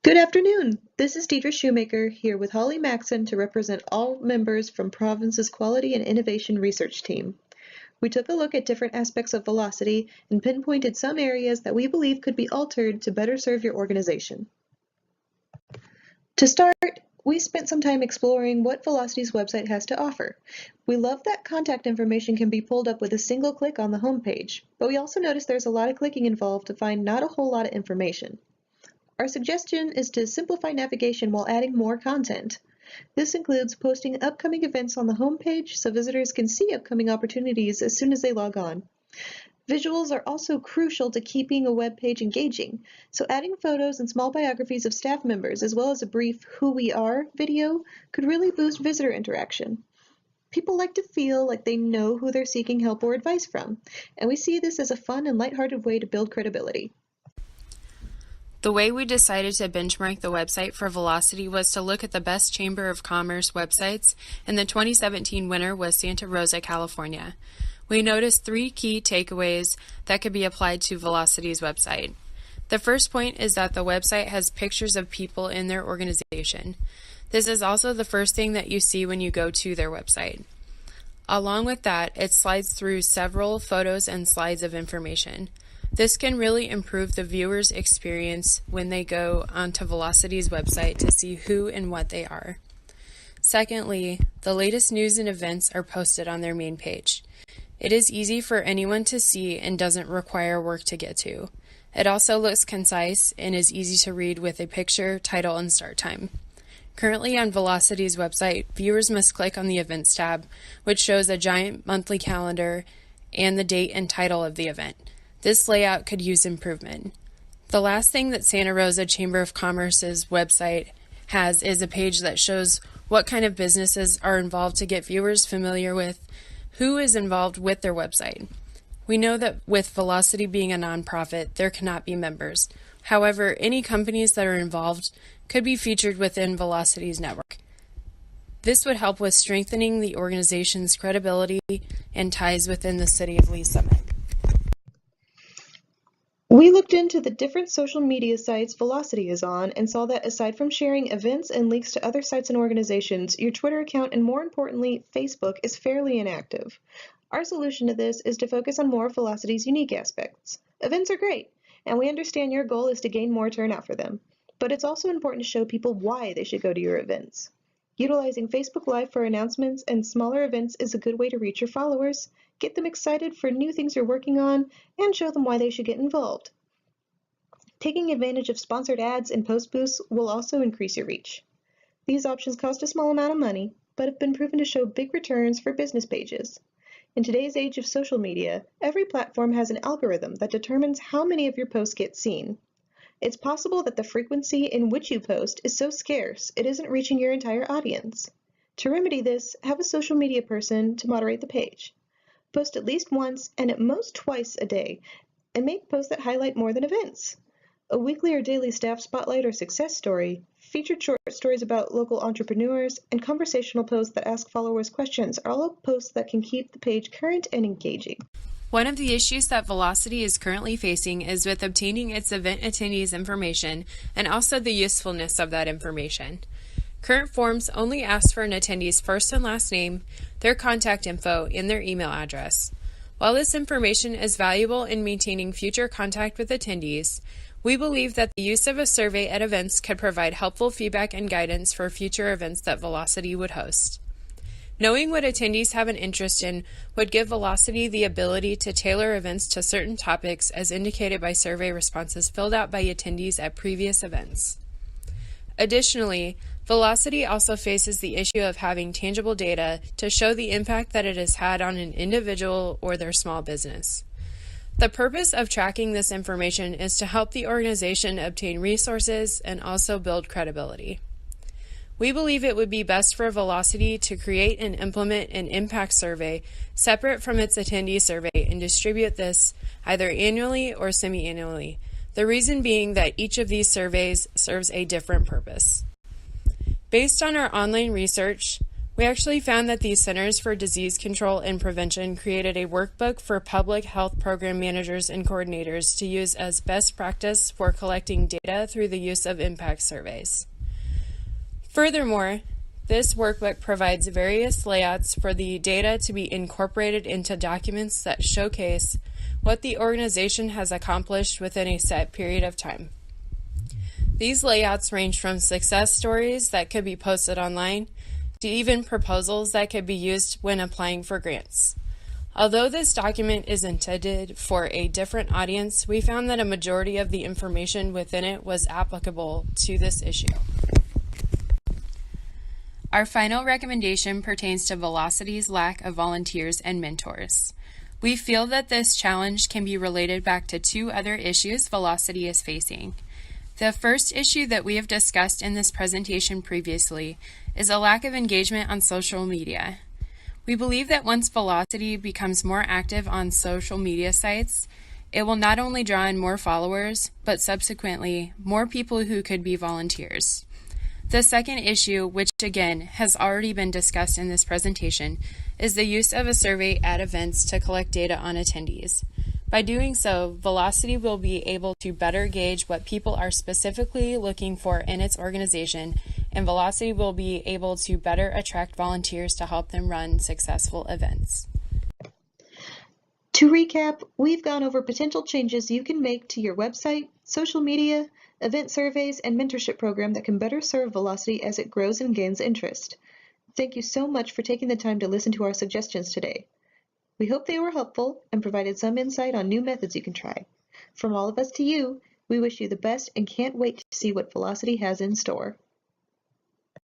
Good afternoon. This is Deidre Shoemaker here with Holly Maxon to represent all members from Provence's Quality and Innovation Research Team. We took a look at different aspects of Velocity and pinpointed some areas that we believe could be altered to better serve your organization. To start, we spent some time exploring what Velocity's website has to offer. We love that contact information can be pulled up with a single click on the homepage, but we also noticed there's a lot of clicking involved to find not a whole lot of information. Our suggestion is to simplify navigation while adding more content. This includes posting upcoming events on the homepage so visitors can see upcoming opportunities as soon as they log on. Visuals are also crucial to keeping a web page engaging, so adding photos and small biographies of staff members as well as a brief Who We Are video could really boost visitor interaction. People like to feel like they know who they're seeking help or advice from, and we see this as a fun and lighthearted way to build credibility. The way we decided to benchmark the website for Velocity was to look at the best Chamber of Commerce websites, and the 2017 winner was Santa Rosa, California. We noticed 3 key takeaways that could be applied to Velocity's website. The first point is that the website has pictures of people in their organization. This is also the first thing that you see when you go to their website. Along with that, it slides through several photos and slides of information. This can really improve the viewer's experience when they go onto Velocity's website to see who and what they are. Secondly, the latest news and events are posted on their main page. It is easy for anyone to see and doesn't require work to get to. It also looks concise and is easy to read with a picture, title, and start time. Currently on Velocity's website, viewers must click on the Events tab, which shows a giant monthly calendar and the date and title of the event. This layout could use improvement. The last thing that Santa Rosa Chamber of Commerce's website has is a page that shows what kind of businesses are involved to get viewers familiar with who is involved with their website. We know that with Velocity being a nonprofit, there cannot be members. However, any companies that are involved could be featured within Velocity's network. This would help with strengthening the organization's credibility and ties within the city of Lee's Summit. We looked into the different social media sites Velocity is on and saw that aside from sharing events and links to other sites and organizations, your Twitter account and more importantly, Facebook is fairly inactive. Our solution to this is to focus on more of Velocity's unique aspects. Events are great, and we understand your goal is to gain more turnout for them, but it's also important to show people why they should go to your events. Utilizing Facebook Live for announcements and smaller events is a good way to reach your followers, get them excited for new things you're working on, and show them why they should get involved. Taking advantage of sponsored ads and post boosts will also increase your reach. These options cost a small amount of money, but have been proven to show big returns for business pages. In today's age of social media, every platform has an algorithm that determines how many of your posts get seen. It's possible that the frequency in which you post is so scarce it isn't reaching your entire audience. To remedy this, have a social media person to moderate the page. Post at least once and at most twice a day, and make posts that highlight more than events. A weekly or daily staff spotlight or success story, featured short stories about local entrepreneurs, and conversational posts that ask followers questions are all posts that can keep the page current and engaging. One of the issues that Velocity is currently facing is with obtaining its event attendees' information and also the usefulness of that information. Current forms only ask for an attendee's first and last name, their contact info, and their email address. While this information is valuable in maintaining future contact with attendees, we believe that the use of a survey at events could provide helpful feedback and guidance for future events that Velocity would host. Knowing what attendees have an interest in would give Velocity the ability to tailor events to certain topics as indicated by survey responses filled out by attendees at previous events. Additionally, Velocity also faces the issue of having tangible data to show the impact that it has had on an individual or their small business. The purpose of tracking this information is to help the organization obtain resources and also build credibility. We believe it would be best for Velocity to create and implement an impact survey separate from its attendee survey and distribute this either annually or semi-annually. The reason being that each of these surveys serves a different purpose. Based on our online research, We actually found that the Centers for Disease Control and Prevention created a workbook for public health program managers and coordinators to use as best practice for collecting data through the use of impact surveys. Furthermore, this workbook provides various layouts for the data to be incorporated into documents that showcase what the organization has accomplished within a set period of time. These layouts range from success stories that could be posted online to even proposals that could be used when applying for grants. Although this document is intended for a different audience, we found that a majority of the information within it was applicable to this issue. Our final recommendation pertains to Velocity's lack of volunteers and mentors. We feel that this challenge can be related back to two other issues Velocity is facing. The first issue that we have discussed in this presentation previously is a lack of engagement on social media. We believe that once Velocity becomes more active on social media sites, it will not only draw in more followers, but subsequently more people who could be volunteers. The second issue, which again has already been discussed in this presentation, is the use of a survey at events to collect data on attendees. By doing so, Velocity will be able to better gauge what people are specifically looking for in its organization, and Velocity will be able to better attract volunteers to help them run successful events. To recap, we've gone over potential changes you can make to your website, social media, event surveys, and mentorship program that can better serve Velocity as it grows and gains interest. Thank you so much for taking the time to listen to our suggestions today. We hope they were helpful and provided some insight on new methods you can try. From all of us to you, we wish you the best and can't wait to see what Velocity has in store.